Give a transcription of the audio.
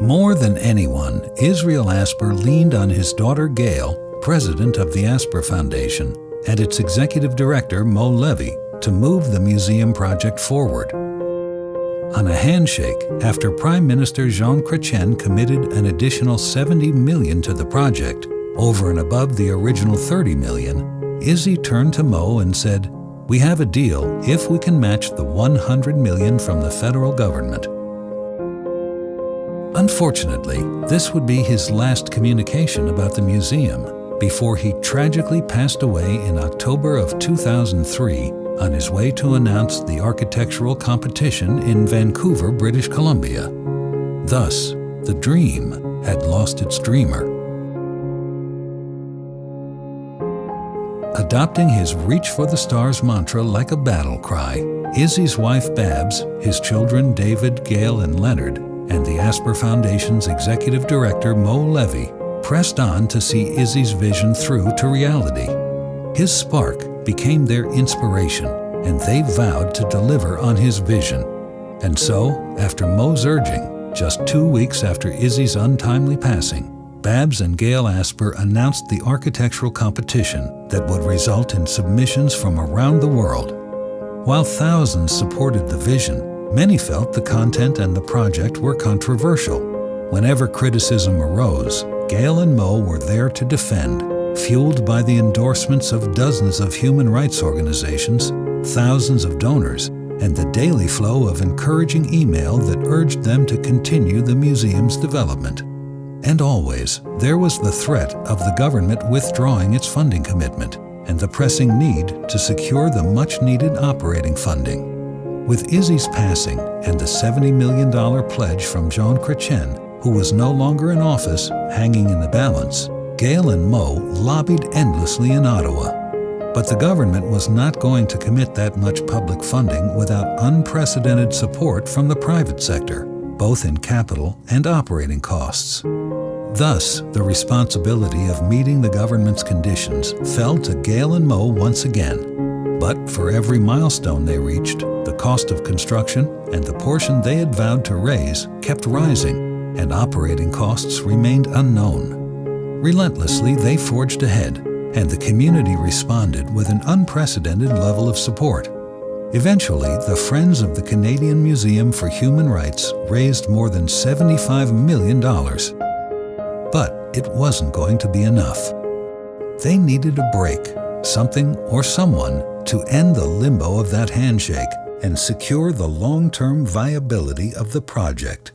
More than anyone, Israel Asper leaned on his daughter Gail, president of the Asper Foundation, and its executive director Mo Levy, to move the museum project forward. On a handshake, after Prime Minister Jean Chrétien committed an additional $70 million to the project, over and above the original $30 million, Izzy turned to Mo and said, "We have a deal if we can match the $100 million from the federal government." Unfortunately, this would be his last communication about the museum before he tragically passed away in October of 2003 on his way to announce the architectural competition in Vancouver, British Columbia. Thus, the dream had lost its dreamer. Adopting his reach for the stars mantra like a battle cry, Izzy's wife Babs, his children David, Gail, and Leonard, and the Asper Foundation's executive director Mo Levy pressed on to see Izzy's vision through to reality. His spark became their inspiration, and they vowed to deliver on his vision. And so, after Mo's urging, just 2 weeks after Izzy's untimely passing, Babs and Gail Asper announced the architectural competition that would result in submissions from around the world. While thousands supported the vision, many felt the content and the project were controversial. Whenever criticism arose, Gail and Mo were there to defend, fueled by the endorsements of dozens of human rights organizations, thousands of donors, and the daily flow of encouraging email that urged them to continue the museum's development. And always, there was the threat of the government withdrawing its funding commitment and the pressing need to secure the much-needed operating funding. With Izzy's passing and the $70 million pledge from Jean Chrétien, who was no longer in office, hanging in the balance, Gail and Mo lobbied endlessly in Ottawa. But the government was not going to commit that much public funding without unprecedented support from the private sector, both in capital and operating costs. Thus, the responsibility of meeting the government's conditions fell to Gail and Mo once again. But for every milestone they reached, the cost of construction and the portion they had vowed to raise kept rising, and operating costs remained unknown. Relentlessly, they forged ahead, and the community responded with an unprecedented level of support. Eventually, the Friends of the Canadian Museum for Human Rights raised more than $75 million. But it wasn't going to be enough. They needed a break, something or someone to end the limbo of that handshake and secure the long-term viability of the project.